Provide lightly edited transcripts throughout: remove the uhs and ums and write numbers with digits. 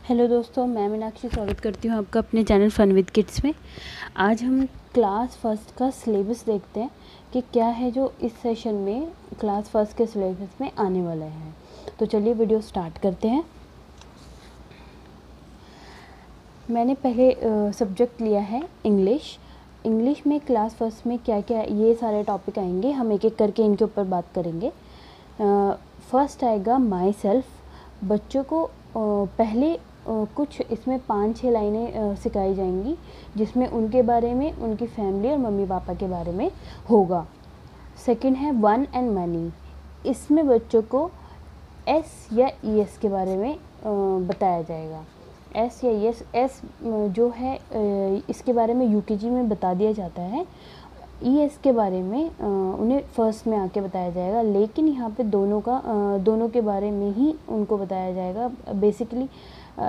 Hello दोस्तों, मैं मीनाक्षी स्वागत करती हूँ आपका अपने चैनल फन विद किड्स में। आज हम क्लास फर्स्ट का सिलेबस देखते हैं कि क्या है जो इस सेशन में क्लास फर्स्ट के सिलेबस में आने वाला है। तो चलिए वीडियो स्टार्ट करते हैं। मैंने पहले सब्जेक्ट लिया है इंग्लिश। इंग्लिश में क्लास फर्स्ट में क्या क्या ये सारे टॉपिक आएंगे, हम एक एक करके इनके ऊपर बात करेंगे। फर्स्ट आएगा माई सेल्फ। बच्चों को पहले कुछ इसमें 5-6 लाइनें सिखाई जाएंगी जिसमें उनके बारे में, उनकी फैमिली और मम्मी पापा के बारे में होगा। सेकंड है वन एंड मैनी। इसमें बच्चों को एस या ई एस के बारे में बताया जाएगा। एस या ई एस, एस जो है इसके बारे में यूकेजी में बता दिया जाता है। ई एस के बारे में उन्हें फर्स्ट में आके बताया जाएगा, लेकिन यहाँ पे दोनों के बारे में ही उनको बताया जाएगा। बेसिकली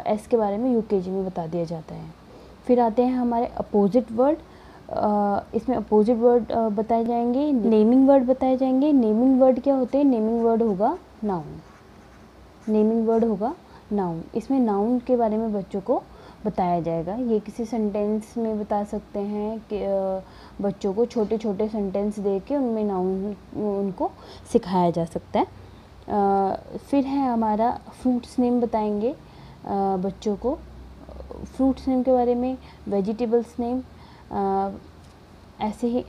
एस के बारे में यूकेजी में बता दिया जाता है। फिर आते हैं हमारे अपोजिट वर्ड। इसमें अपोजिट वर्ड बताए जाएंगे, नेमिंग वर्ड बताए जाएंगे। नेमिंग वर्ड क्या होते हैं? नेमिंग वर्ड होगा नाउन। नेमिंग वर्ड होगा नाउन। इसमें नाउन के बारे में बच्चों को बताया जाएगा। ये किसी सेंटेंस में बता सकते हैं कि बच्चों को छोटे छोटे सेंटेंस दे के उनमें नाउन उनको सिखाया जा सकता है। फिर है हमारा फ्रूट्स नेम बताएंगे बच्चों को। फ्रूट्स नेम के बारे में, वेजिटेबल्स नेम, ऐसे ही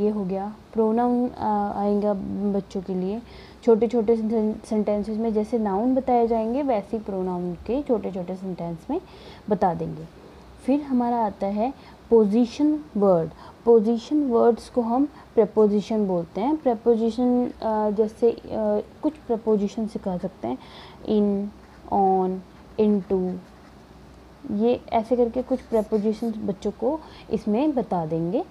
ये हो गया। प्रोनाउन आएगा बच्चों के लिए छोटे छोटे सेंटेंसेस में। जैसे नाउन बताए जाएंगे वैसे ही प्रोनाउन के छोटे छोटे सेंटेंस में बता देंगे। फिर हमारा आता है पोजीशन वर्ड। पोजीशन वर्ड्स को हम प्रेपोजिशन बोलते हैं। प्रेपोजिशन जैसे कुछ प्रेपोजिशन सिखा सकते हैं, इन, ऑन, इनटू, ये ऐसे करके कुछ प्रेपोजिशंस बच्चों को इसमें बता देंगे।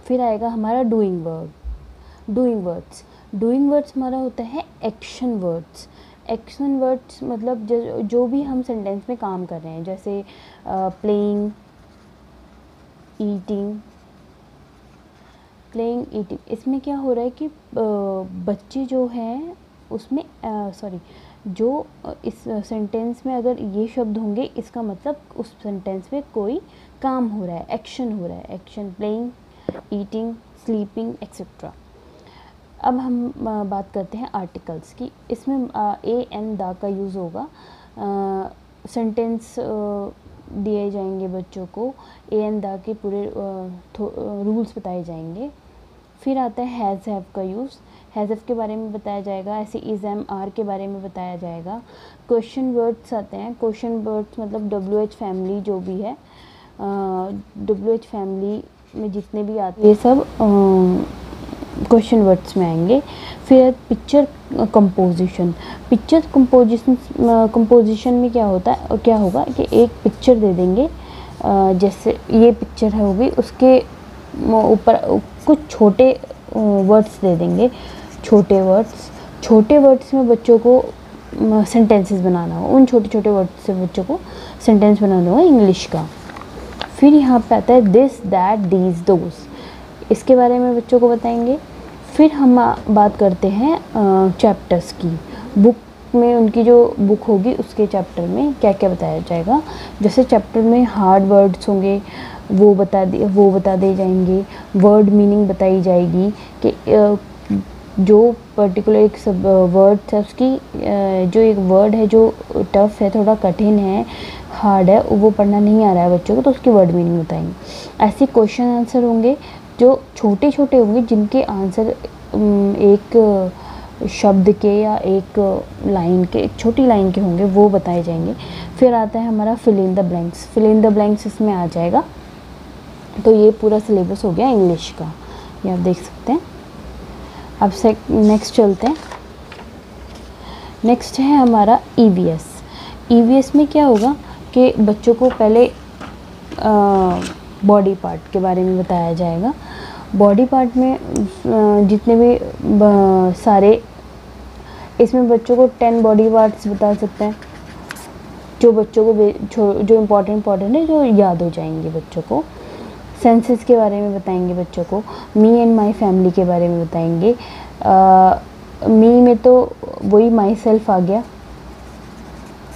फिर आएगा हमारा doing word. Doing words. Doing words हमारा होता है एक्शन वर्ड्स। एक्शन वर्ड्स मतलब जो भी हम सेंटेंस में काम कर रहे हैं, जैसे प्लेइंग, ईटिंग, प्लेइंग, ईटिंग। इसमें क्या हो रहा है कि बच्चे जो हैं उसमें जो इस सेंटेंस में अगर ये शब्द होंगे इसका मतलब उस सेंटेंस में कोई काम हो रहा है, एक्शन हो रहा है। Action, playing, eating, sleeping, etcetera. अब हम बात करते हैं आर्टिकल्स की। इसमें ए एन दा का यूज़ होगा। सेंटेंस दिए जाएंगे बच्चों को, ए एन दा के पूरे रूल्स बताए जाएंगे। फिर आता है हैज़ हैव का यूज़। हैज़ हैव के बारे में बताया जाएगा। ऐसे इज़, एम, आर के बारे में बताया जाएगा। क्वेश्चन वर्ड्स आते हैं। क्वेश्चन वर्ड्स मतलब डब्ल्यू एच फैमिली जो भी है, डब्ल्यू एच फैमिली में जितने भी आते हैं ये सब क्वेश्चन वर्ड्स में आएंगे। फिर पिक्चर कंपोजिशन। पिक्चर कंपोजिशन में क्या होगा कि एक पिक्चर दे देंगे, जैसे ये पिक्चर होगी, उसके ऊपर कुछ छोटे वर्ड्स दे देंगे। छोटे वर्ड्स में बच्चों को सेंटेंसेस बनाना हो, उन छोटे छोटे वर्ड्स से बच्चों को सेंटेंस बनाना होगा इंग्लिश का। फिर यहाँ पे आता है दिस, दैट, दीज, दोज। इसके बारे में बच्चों को बताएंगे। फिर हम बात करते हैं चैप्टर्स की। बुक में उनकी जो बुक होगी उसके चैप्टर में क्या क्या बताया जाएगा। जैसे चैप्टर में हार्ड वर्ड्स होंगे वो बता दिए जाएंगे। वर्ड मीनिंग बताई जाएगी कि जो पर्टिकुलर एक सब वर्ड है उसकी जो एक वर्ड है जो टफ है, थोड़ा कठिन है, हार्ड है, वो पढ़ना नहीं आ रहा है बच्चों को, तो उसकी वर्ड मीनिंग बताएंगे। ऐसे क्वेश्चन आंसर होंगे जो छोटे छोटे होंगे, जिनके आंसर एक शब्द के या एक लाइन के, एक छोटी लाइन के होंगे, वो बताए जाएंगे। फिर आता है हमारा fill in the blanks. Fill in the blanks इसमें आ जाएगा। तो ये पूरा सिलेबस हो गया इंग्लिश का, ये आप देख सकते हैं। अब से नेक्स्ट चलते हैं। नेक्स्ट है हमारा ईवीएस। ईवीएस में क्या होगा कि बच्चों को पहले बॉडी पार्ट के बारे में बताया जाएगा। बॉडी पार्ट में जितने भी सारे, इसमें बच्चों को 10 बॉडी पार्ट्स बता सकते हैं जो बच्चों को जो इम्पोर्टेंट है, जो याद हो जाएंगे बच्चों को। सेंसेस के बारे में बताएंगे बच्चों को। मी एंड माई फैमिली के बारे में बताएंगे। मी में तो वही माई सेल्फ आ गया,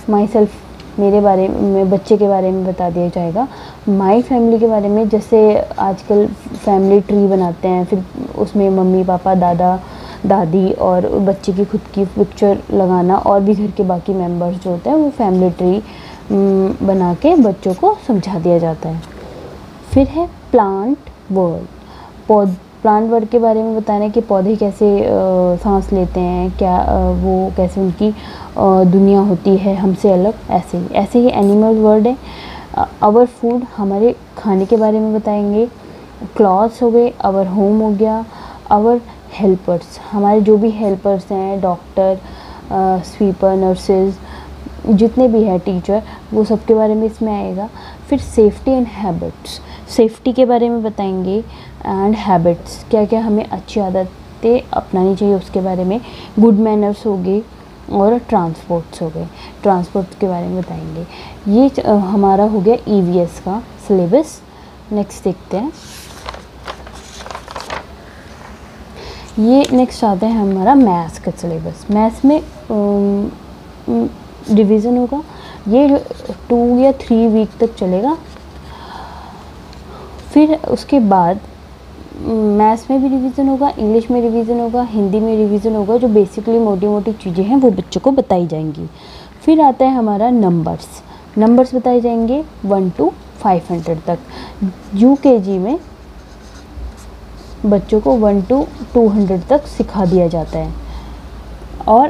माई सेल्फ, मेरे बारे में, बच्चे के बारे में बता दिया जाएगा। माई फैमिली के बारे में, जैसे आजकल फैमिली ट्री बनाते हैं, फिर उसमें मम्मी पापा दादा दादी और बच्चे की खुद की पिक्चर लगाना और भी घर के बाकी मेंबर्स जो होते हैं वो फैमिली ट्री बना के बच्चों को समझा दिया जाता है। फिर है प्लांट वर्ल्ड, प्लांट वर्ल्ड के बारे में बताना है कि पौधे कैसे सांस लेते हैं, क्या वो कैसे उनकी दुनिया होती है हमसे अलग, ऐसे ही एनिमल वर्ल्ड है। आवर फूड, हमारे खाने के बारे में बताएंगे। क्लॉथ्स हो गए, आवर होम हो गया। आवर हेल्पर्स, हमारे जो भी हेल्पर्स हैं, डॉक्टर, स्वीपर, नर्सेज, जितने भी हैं, टीचर, वो सब के बारे में इसमें आएगा। फिर सेफ्टी एंड हैबिट्स, सेफ्टी के बारे में बताएंगे एंड हैबिट्स, क्या क्या हमें अच्छी आदतें अपनानी चाहिए उसके बारे में। गुड मैनर्स हो गए और ट्रांसपोर्ट्स हो गए, ट्रांसपोर्ट के बारे में बताएंगे। ये हमारा हो गया EVS का सिलेबस। नेक्स्ट देखते हैं, ये नेक्स्ट आता है हमारा मैथ्स का सिलेबस। मैथ्स में रिवीजन होगा, ये 2 या 3 वीक तक चलेगा। फिर उसके बाद मैथ्स में भी रिवीजन होगा, इंग्लिश में रिवीजन होगा, हिंदी में रिवीजन होगा। जो बेसिकली मोटी मोटी चीज़ें हैं वो बच्चों को बताई जाएंगी। फिर आता है हमारा नंबर्स बताए जाएंगे 1 to 500 तक। UKG में बच्चों को 1 to 200 तक सिखा दिया जाता है। और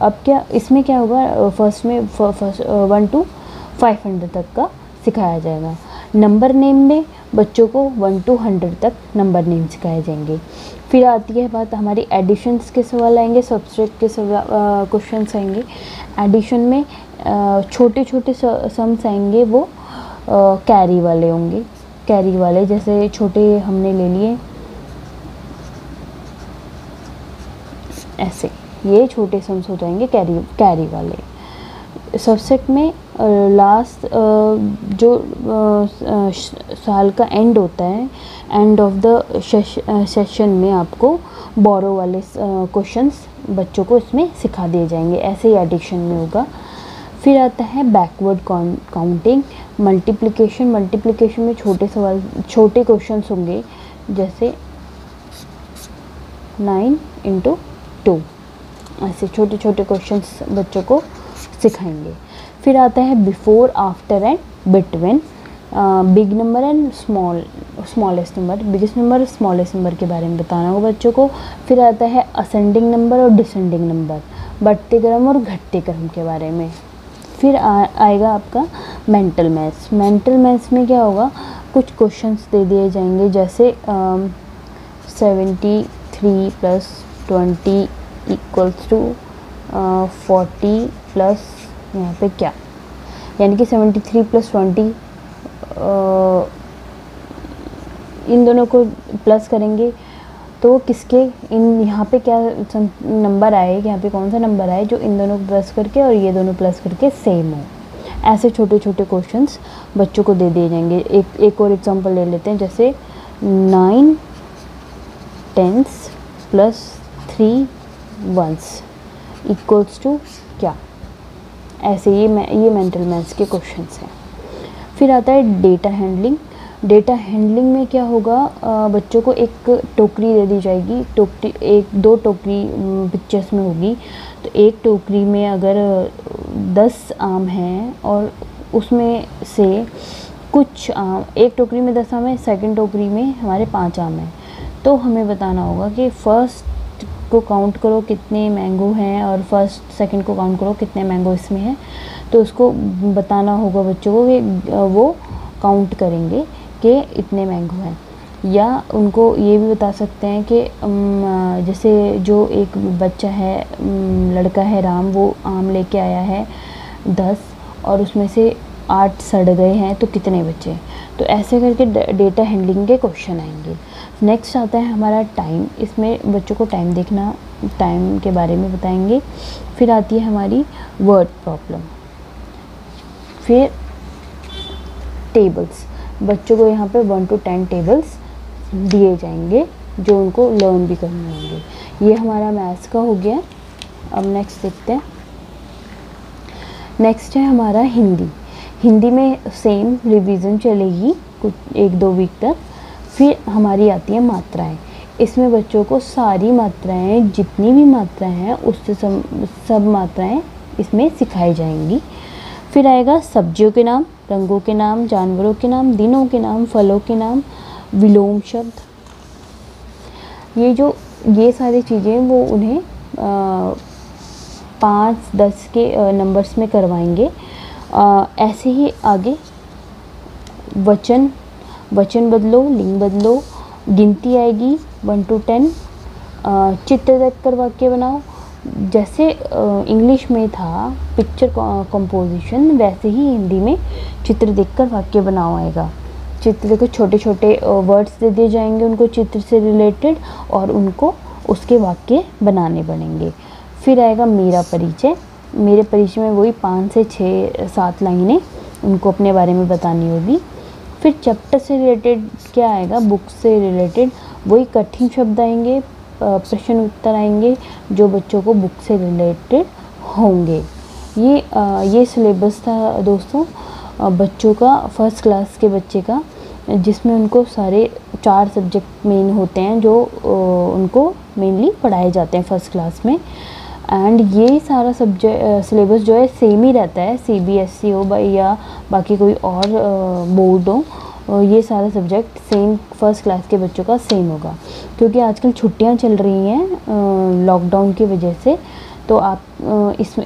अब क्या इसमें क्या होगा, फर्स्ट में 1 to 500 तक का सिखाया जाएगा। नंबर नेम में बच्चों को 1 to 100 तक नंबर नेम सिखाए जाएंगे। फिर आती है बात हमारी एडिशंस के सवाल आएंगे, सब्सट्रैक्ट के क्वेश्चंस आएंगे। एडिशन में छोटे छोटे सम्स आएंगे, वो कैरी वाले होंगे। कैरी वाले जैसे छोटे हमने ले लिए ऐसे, ये छोटे सम्स हो जाएंगे कैरी वाले। सब्सेट में लास्ट जो साल का एंड होता है, एंड ऑफ द सेशन में आपको बोरो वाले क्वेश्चंस बच्चों को इसमें सिखा दिए जाएंगे। ऐसे ही एडिशन में होगा। फिर आता है बैकवर्ड काउंटिंग, मल्टीप्लिकेशन में छोटे क्वेश्चंस होंगे, जैसे 9 into 2, ऐसे छोटे छोटे क्वेश्चंस बच्चों को सिखाएंगे। फिर आता है before, after and between, big number and smallest number, biggest number, smallest number के बारे में बताना होगा बच्चों को। फिर आता है असेंडिंग नंबर और डिसेंडिंग नंबर, बढ़ते क्रम और घटते क्रम के बारे में। फिर आएगा आपका मेंटल मैथ्स में क्या होगा, कुछ क्वेश्चंस दे दिए जाएंगे, जैसे 73 + 20 = 40 प्लस यहाँ पे क्या, यानी कि 73 + 20 इन दोनों को प्लस करेंगे तो किसके इन यहाँ पे क्या नंबर आए, यहाँ पे कौन सा नंबर आए जो इन दोनों को प्लस करके और ये दोनों प्लस करके सेम हो। ऐसे छोटे छोटे क्वेश्चंस बच्चों को दे दिए जाएंगे। एक और एग्जांपल ले लेते हैं, जैसे 9 10s + 3 1s = क्या। ऐसे ये मेंटल मैथ्स के क्वेश्चंस हैं। फिर आता है डेटा हैंडलिंग में क्या होगा, बच्चों को एक टोकरी दे दी जाएगी, दो टोकरी पिक्चर्स में होगी। तो एक टोकरी में अगर 10 आम हैं और उसमें से कुछ आम, एक टोकरी में 10 आम है, सेकंड टोकरी में हमारे 5 आम हैं, तो हमें बताना होगा कि फर्स्ट को काउंट करो कितने मैंगो हैं और फर्स्ट सेकंड को काउंट करो कितने मैंगो इसमें हैं। तो उसको बताना होगा बच्चों को कि वो काउंट करेंगे कि इतने मैंगो हैं। या उनको ये भी बता सकते हैं कि जैसे जो एक बच्चा है, लड़का है राम, वो आम लेके आया है 10 और उसमें से 8 सड़ गए हैं, तो कितने बचे। तो ऐसे करके डेटा हैंडलिंग के क्वेश्चन आएंगे। नेक्स्ट आता है हमारा टाइम, इसमें बच्चों को टाइम के बारे में बताएंगे। फिर आती है हमारी वर्ड प्रॉब्लम। फिर टेबल्स, बच्चों को यहाँ पे 1 to 10 टेबल्स दिए जाएंगे जो उनको लर्न भी करने होंगे। ये हमारा मैथ्स का हो गया। अब नेक्स्ट देखते हैं, नेक्स्ट है हमारा हिंदी। हिंदी में सेम रिवीजन चलेगी कुछ 1-2 वीक तक। फिर हमारी आती है मात्राएं। इसमें बच्चों को सारी मात्राएं, जितनी भी मात्राएं हैं उससे सब मात्राएं इसमें सिखाई जाएंगी। फिर आएगा सब्जियों के नाम, रंगों के नाम, जानवरों के नाम, दिनों के नाम, फलों के नाम, विलोम शब्द। ये सारी चीज़ें वो उन्हें 5-10 के नंबर्स में करवाएंगे। ऐसे ही आगे वचन बदलो, लिंग बदलो, गिनती आएगी 1 to 10। चित्र देखकर वाक्य बनाओ। जैसे इंग्लिश में था पिक्चर कंपोजिशन, वैसे ही हिंदी में चित्र देखकर वाक्य बनाओ आएगा। चित्र देखो, छोटे छोटे वर्ड्स दे दिए जाएंगे उनको चित्र से रिलेटेड, और उनको उसके वाक्य बनाने पड़ेंगे। फिर आएगा मेरा परिचय। मेरे परिचय में वही 5 से 6-7 लाइनें उनको अपने बारे में बतानी होगी। फिर चैप्टर से रिलेटेड क्या आएगा, बुक से रिलेटेड वही कठिन शब्द आएंगे, प्रश्न उत्तर आएंगे जो बच्चों को बुक से रिलेटेड होंगे। ये सिलेबस था दोस्तों बच्चों का, फर्स्ट क्लास के बच्चे का, जिसमें उनको सारे 4 सब्जेक्ट मेन होते हैं जो उनको मेनली पढ़ाए जाते हैं फर्स्ट क्लास में। एंड ये सारा सिलेबस जो है सेम ही रहता है, CBSE हो या बाकी कोई और बोर्ड हो, ये सारा सब्जेक्ट सेम फर्स्ट क्लास के बच्चों का सेम होगा। क्योंकि आजकल छुट्टियां चल रही हैं लॉकडाउन की वजह से, तो आप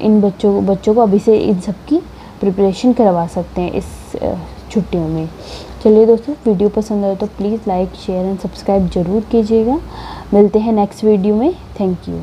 इन बच्चों को अभी से इन सब की प्रिपरेशन करवा सकते हैं इस छुट्टियों में। चलिए दोस्तों, वीडियो पसंद आए तो please like, share and subscribe ज़रूर कीजिएगा। मिलते हैं नेक्स्ट वीडियो में। Thank you.